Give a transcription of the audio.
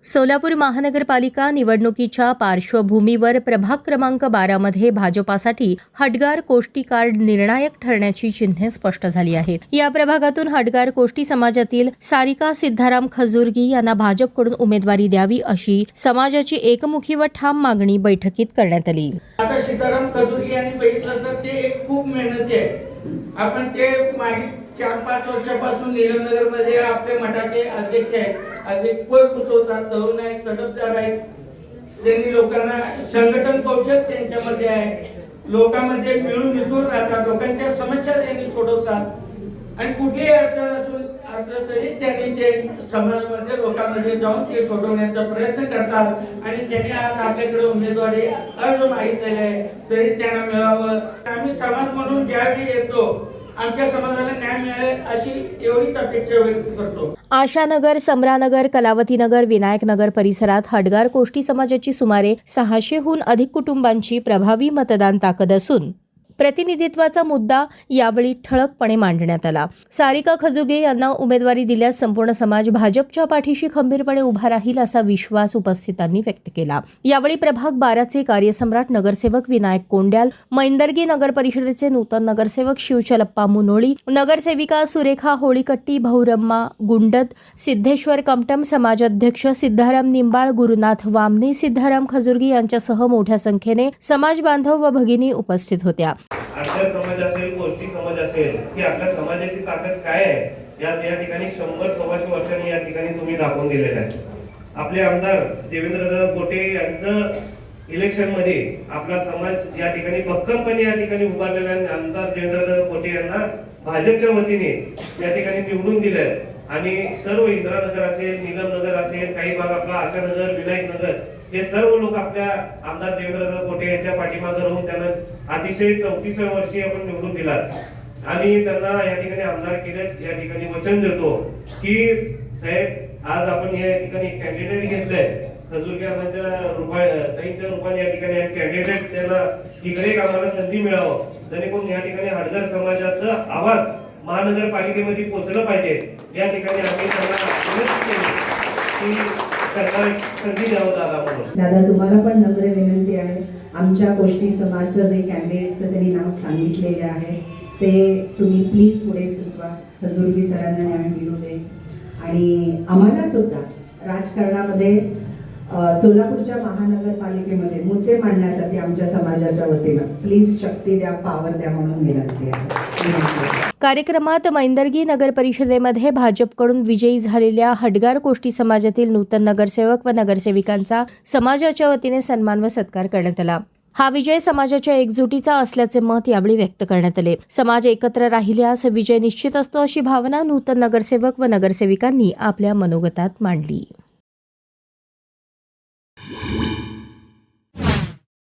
सोलापूर महानगरपालिका निवडणुकीच्या पार्श्वभूमीवर प्रभाग क्रमांक 12 मध्ये भाजपासाठी हडगार कोष्टी कार्ड निर्णायक ठरण्याची चिन्हे स्पष्ट झाली आहेत. या प्रभागातून हडगार कोष्टी समाजातील सारिका सिद्धाराम खजुर्गी यांना भाजपकडून उमेदवारी द्यावी अशी समाजाची एकमुखी व ठाम मागणी बैठकीत करण्यात आली. आता सीताराम खजुर्गी यांनी बघितलं तर ते एक खूप मेहनती आहे. आपण ते मागील 4-5 वर्षापासून निलमनगर मध्ये आपले मठाचे अध्यक्ष आहेत. अधिक पद पुचवतात, तरुण आहेत, सडकदार आहेत. त्यांनी लोकांना संघटन कौशल्य त्यांच्यामध्ये आहे. लोकांमध्ये मिळून मिसळून राहतात, लोकांच्या समस्या त्यांनी सोडवतात आणि कुठलीही अडचण असलं तरी त्यांनी ते समाजामध्ये लोकांमध्ये जाऊन ते सोडवण्याचा प्रयत्न करतात आणि त्यांनी आज आपल्याकडे उमेदवारी अर्ज मागितलेले आहे तरी त्यांना मिळावं. आम्ही समाज म्हणून ज्यावेळी येतो आमच्या समाजाला न्याय मिळेल अशी एवढीच अपेक्षा व्यक्त करतो. आशानगर, समरानगर, कलावतीनगर, विनायकनगर परिसरात हडगार कोष्टी समाजाची सुमारे 600हून अधिक कुटुंबांची प्रभावी मतदान ताकद असून प्रतिनिधित्वाचा मुद्दा यावेळी ठळकपणे मांडण्यात आला. सारिका खजुर्गे यांना उमेदवारी दिल्यास संपूर्ण समाज भाजपच्या पाठीशी खंबीरपणे उभा राहील असा विश्वास उपस्थितांनी व्यक्त केला. यावेळी प्रभाग 12चे कार्यसम्राट नगरसेवक विनायक कोंड्याल, मैंदर्गी नगर परिषदेचे नूतन नगरसेवक शिवचलप्पा मुनोळी, नगरसेविका सुरेखा होळीकट्टी, बहुरम्मा गुंडद, सिद्धेश्वर कमटम, समाजाध्यक्ष सिद्धाराम निंबाळ, गुरुनाथ वामने, सिद्धाराम खजुर्गी यांच्यासह मोठ्या संख्येने समाज बांधव व भगिनी उपस्थित होत्या. आर्थिक समाज असेल, गोष्टी समाज असेल की आपल्या समाजाची ताकद काय आहे या ठिकाणी 100-125 वर्षांनी या ठिकाणी तुम्ही दाखवून दिलेलं आहे. आपले आमदार देवेंद्र गोटे यांचं इलेक्शन मध्ये आपला समाज या ठिकाणी भक्कमपणे या ठिकाणी उभारलेला आहे. आमदार देवेंद्र गोटे यांना भाजपच्या वतीने या ठिकाणी निवडून दिलंय आणि सर्व इंदिरानगर असेल, नीलमनगर असेल, काही भाग आपला आशानगर, विनायकनगर हे सर्व लोक आपल्या आमदार देवेंद्र गोटे यांच्या पाठीमागे राहून त्यांना अतिशय 34व्या वर्षी आपण निवडून दिलात आणि त्यांना या ठिकाणी आमदार केले. या ठिकाणी वचन देतो की साहेब आज आपण या ठिकाणी कॅन्डिडेट घेतलंय खजुर्गी ताईंच्या रूपाने या ठिकाणी कॅन्डिडेट त्यांना इकडे आम्हाला संधी मिळावं जेणेकरून या ठिकाणी हडगार समाजाचा आवाज महानगरपालिकेमध्ये पोहोचलं पाहिजे. या ठिकाणी आम्ही त्यांना विनंती केली की संधी द्यावं दादा. तुम्हाला पण नम्र विनंती आहे, आमच्या कोष्टी समाजचं जे कॅन्डिडेटचं त्यांनी नाव सांगितलेले आहे ते तुम्ही प्लीज पुढे सुचवा. खजुर्गी सरांना न्याय मिळू दे आणि आम्हाला सुद्धा राजकारणामध्ये सोलापूरच्या महानगरपालिकेमध्ये मुद्दे मांडण्यासाठी आमच्या समाजाच्या वतीनं प्लीज शक्ती द्या, पॉवर द्या म्हणून विनंती आहे. कार्यक्रमात मैंदर्गी नगर परिषदेमध्ये भाजपकडून विजयी झालेल्या हडगार कोष्टी समाजातील नूतन नगरसेवक व नगरसेविकांचा समाजाच्या वतीने सन्मान व सत्कार करण्यात आला. हा विजय समाजाच्या एकजुटीचा असल्याचे मत यावेळी व्यक्त करण्यात आले. समाज एकत्र राहिल्यास विजय निश्चित असतो अशी भावना नूतन नगरसेवक व नगरसेविकांनी आपल्या मनोगतात मांडली.